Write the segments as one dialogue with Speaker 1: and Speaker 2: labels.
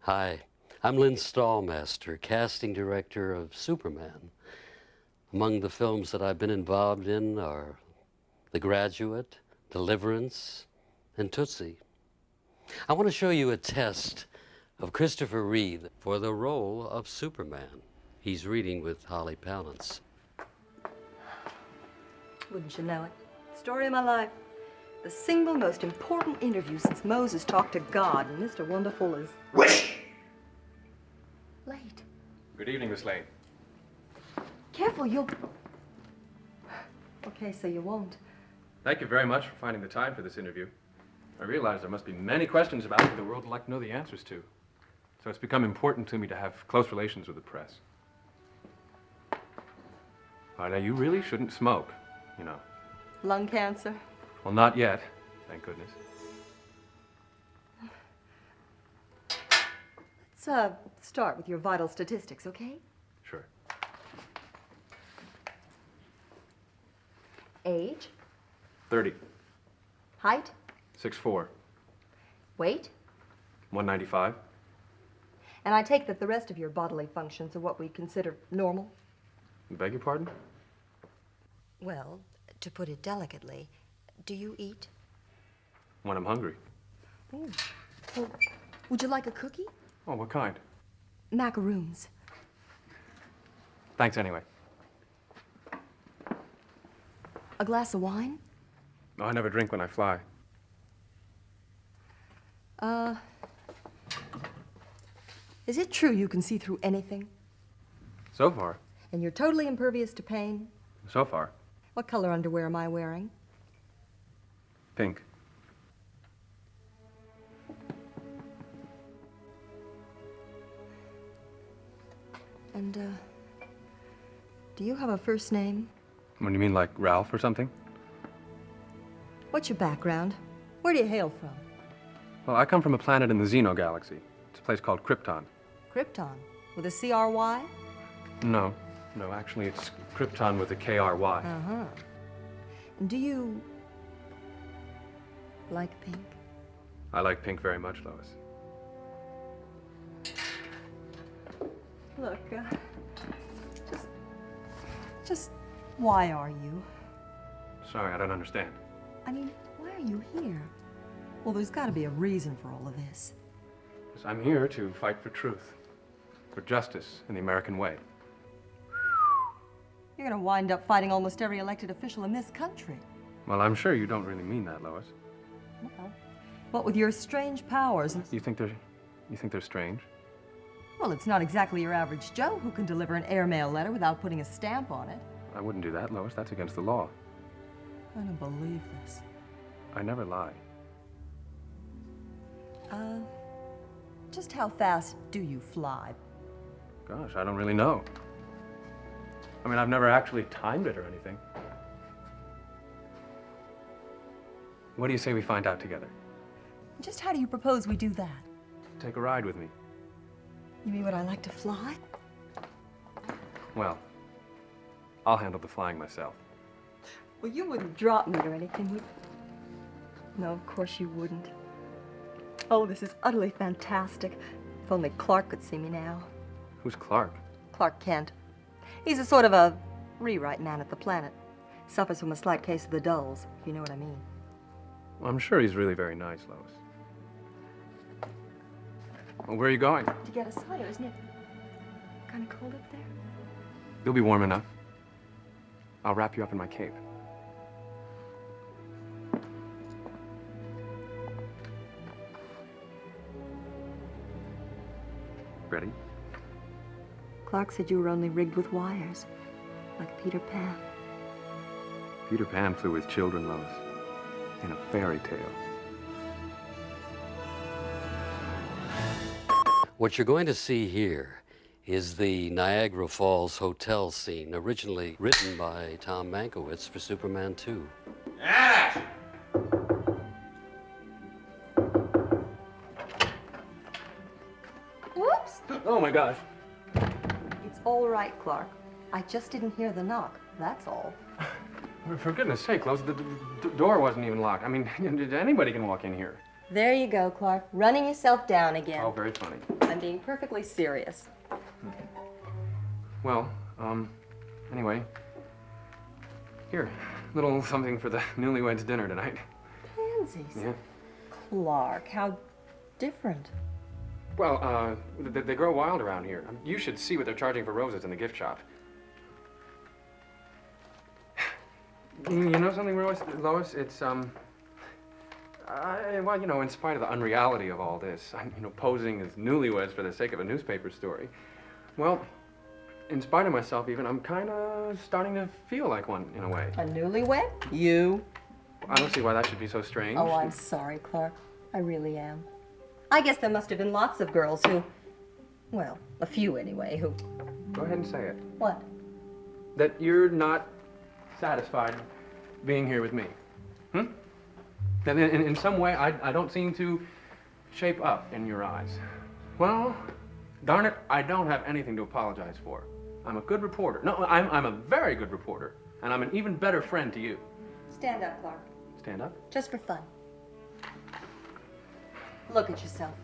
Speaker 1: Hi, I'm Lynn Stallmaster, casting director of Superman. Among the films that I've been involved in are The Graduate, Deliverance, and Tootsie. I want to show you a test of Christopher Reeve for the role of Superman. He's reading with Holly Palance.
Speaker 2: Wouldn't you know it? Story of my life. The single most important interview since Moses talked to God, and Mr. Wonderful is...
Speaker 3: Wish!
Speaker 2: Late.
Speaker 3: Good evening, Miss Lane.
Speaker 2: Careful, you'll... Okay, so you won't.
Speaker 3: Thank you very much for finding the time for this interview. I realize there must be many questions about me the world would like to know the answers to. So it's become important to me to have close relations with the press. Now, you really shouldn't smoke, you know.
Speaker 2: Lung cancer?
Speaker 3: Well, not yet, thank goodness.
Speaker 2: Let's start with your vital statistics, okay?
Speaker 3: Sure.
Speaker 2: Age?
Speaker 3: 30.
Speaker 2: Height?
Speaker 3: 6'4".
Speaker 2: Weight?
Speaker 3: 195.
Speaker 2: And I take that the rest of your bodily functions are what we consider normal?
Speaker 3: Beg your pardon?
Speaker 2: Well, to put it delicately, do you eat?
Speaker 3: When I'm hungry.
Speaker 2: Oh. Well, would you like a cookie?
Speaker 3: Oh, what kind?
Speaker 2: Macaroons.
Speaker 3: Thanks anyway.
Speaker 2: A glass of wine?
Speaker 3: No, I never drink when I fly.
Speaker 2: Is it true you can see through anything?
Speaker 3: So far.
Speaker 2: And you're totally impervious to pain?
Speaker 3: So far.
Speaker 2: What color underwear am I wearing?
Speaker 3: Pink.
Speaker 2: And, do you have a first name?
Speaker 3: What do you mean, like Ralph or something?
Speaker 2: What's your background? Where do you hail from?
Speaker 3: Well, I come from a planet in the Xeno galaxy. It's a place called Krypton.
Speaker 2: Krypton, with a C-R-Y?
Speaker 3: No, actually it's Krypton with a K-R-Y.
Speaker 2: Uh-huh. And do you like pink?
Speaker 3: I like pink very much, Lois.
Speaker 2: Look, just why are you?
Speaker 3: Sorry, I don't understand.
Speaker 2: I mean, why are you here? Well, there's got to be a reason for all of this.
Speaker 3: Because I'm here to fight for truth, for justice in the American way.
Speaker 2: You're going to wind up fighting almost every elected official in this country.
Speaker 3: Well, I'm sure you don't really mean that, Lois.
Speaker 2: Well, what with your strange powers...
Speaker 3: You think they're strange?
Speaker 2: Well, it's not exactly your average Joe who can deliver an airmail letter without putting a stamp on it.
Speaker 3: I wouldn't do that, Lois. That's against the law.
Speaker 2: I don't believe this.
Speaker 3: I never lie.
Speaker 2: Just how fast do you fly?
Speaker 3: Gosh, I don't really know. I mean, I've never actually timed it or anything. What do you say we find out together?
Speaker 2: Just how do you propose we do that?
Speaker 3: Take a ride with me.
Speaker 2: You mean would I like to fly?
Speaker 3: Well, I'll handle the flying myself.
Speaker 2: Well, you wouldn't drop me or anything, would you? No, of course you wouldn't. Oh, this is utterly fantastic. If only Clark could see me now.
Speaker 3: Who's Clark?
Speaker 2: Clark Kent. He's a sort of a rewrite man at the Planet. Suffers from a slight case of the dulls, if you know what I mean.
Speaker 3: Well, I'm sure he's really very nice, Lois. Well, where are you going?
Speaker 2: To get a sweater, isn't it kind of cold up there?
Speaker 3: You'll be warm enough. I'll wrap you up in my cape. Ready?
Speaker 2: Clark said you were only rigged with wires, like Peter Pan.
Speaker 3: Peter Pan flew with children, Lois, in a fairy tale.
Speaker 1: What you're going to see here is the Niagara Falls hotel scene, originally written by Tom Mankiewicz for Superman 2.
Speaker 4: Action!
Speaker 2: Whoops!
Speaker 3: Oh, my gosh.
Speaker 2: It's all right, Clark. I just didn't hear the knock, that's all.
Speaker 3: For goodness sake, Lois, the door wasn't even locked. I mean, anybody can walk in here.
Speaker 2: There you go, Clark. Running yourself down again.
Speaker 3: Oh, very funny.
Speaker 2: I'm being perfectly serious.
Speaker 3: Well, anyway. Here, little something for the newlyweds' dinner tonight.
Speaker 2: Pansies.
Speaker 3: Yeah.
Speaker 2: Clark, how different.
Speaker 3: Well, they grow wild around here. You should see what they're charging for roses in the gift shop. You know something, Lois? It's, well, you know, in spite of the unreality of all this, posing as newlyweds for the sake of a newspaper story, well, in spite of myself even, I'm kind of starting to feel like one, in a way.
Speaker 2: A newlywed? You?
Speaker 3: I don't see why that should be so strange.
Speaker 2: Oh, I'm sorry, Clark. I really am. I guess there must have been lots of girls who, well, a few anyway, who...
Speaker 3: Go ahead and say it.
Speaker 2: What?
Speaker 3: That you're not satisfied being here with me. That in some way I don't seem to shape up in your eyes. Well, darn it, I don't have anything to apologize for. I'm a good reporter. No, I'm a very good reporter. And I'm an even better friend to you.
Speaker 2: Stand up, Clark.
Speaker 3: Stand up?
Speaker 2: Just for fun. Look at yourself.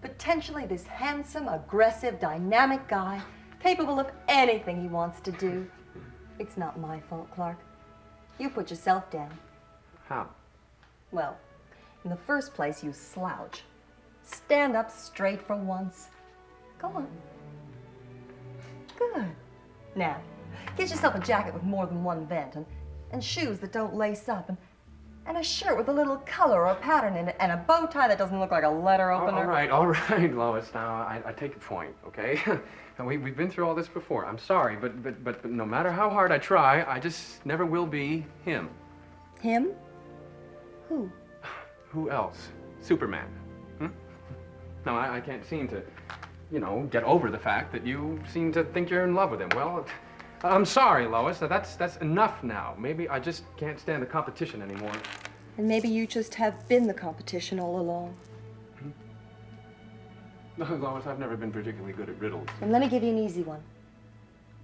Speaker 2: Potentially this handsome, aggressive, dynamic guy, capable of anything he wants to do. It's not my fault, Clark. You put yourself down.
Speaker 3: How?
Speaker 2: Well, in the first place, you slouch. Stand up straight for once. Go on. Good. Now, get yourself a jacket with more than one vent, and shoes that don't lace up, and a shirt with a little color or pattern in it, and a bow tie that doesn't look like a letter opener.
Speaker 3: All right, Lois. Now, I take your point, okay? We've been through all this before. I'm sorry, but no matter how hard I try, I just never will be him.
Speaker 2: Him? Who?
Speaker 3: Who else? Superman. No, I can't seem to, get over the fact that you seem to think you're in love with him. Well, I'm sorry, Lois. That's enough now. Maybe I just can't stand the competition anymore.
Speaker 2: And maybe you just have been the competition all along.
Speaker 3: No, Lois, I've never been particularly good at riddles.
Speaker 2: And let me give you an easy one.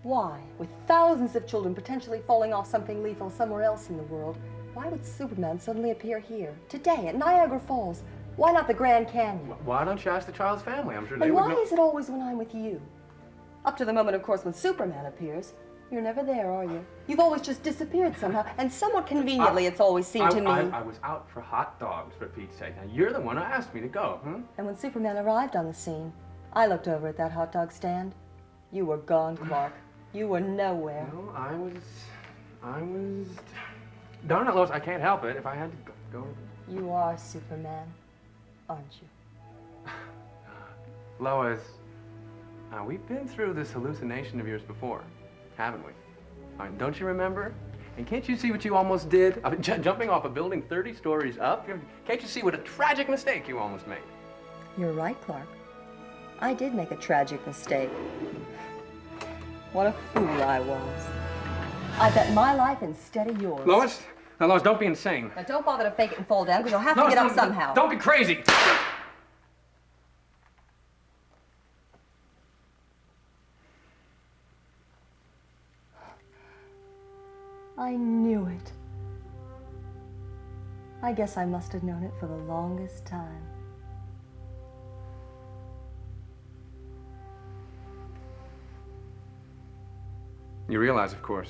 Speaker 2: Why, with thousands of children potentially falling off something lethal somewhere else in the world, why would Superman suddenly appear here, today, at Niagara Falls? Why not the Grand Canyon?
Speaker 3: Why don't you ask the child's family? I'm sure they
Speaker 2: And
Speaker 3: would
Speaker 2: why
Speaker 3: know.
Speaker 2: is it always when I'm with you? Up to the moment, of course, when Superman appears. You're never there, are you? You've always just disappeared somehow, and somewhat conveniently, it's always seemed to me.
Speaker 3: I was out for hot dogs, for Pete's sake. Now, you're the one who asked me to go,
Speaker 2: And when Superman arrived on the scene, I looked over at that hot dog stand. You were gone, Clark. You were nowhere.
Speaker 3: No, I was... Darn it, Lois, I can't help it. If I had to go...
Speaker 2: You are Superman, aren't you?
Speaker 3: Lois, now we've been through this hallucination of yours before, haven't we? Don't you remember? And can't you see what you almost did? Jumping off a building 30 stories up? Can't you see what a tragic mistake you almost made?
Speaker 2: You're right, Clark. I did make a tragic mistake. What a fool I was. I bet my life instead of yours.
Speaker 3: Lois? Now, Lois, don't be insane.
Speaker 2: Now, don't bother to fake it and fall down, because you'll have to
Speaker 3: Lois,
Speaker 2: get up somehow.
Speaker 3: Don't be crazy!
Speaker 2: I knew it. I guess I must have known it for the longest time.
Speaker 3: You realize, of course,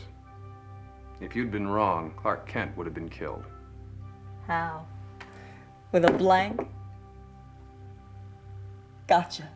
Speaker 3: if you'd been wrong, Clark Kent would have been killed.
Speaker 2: How? With a blank? Gotcha.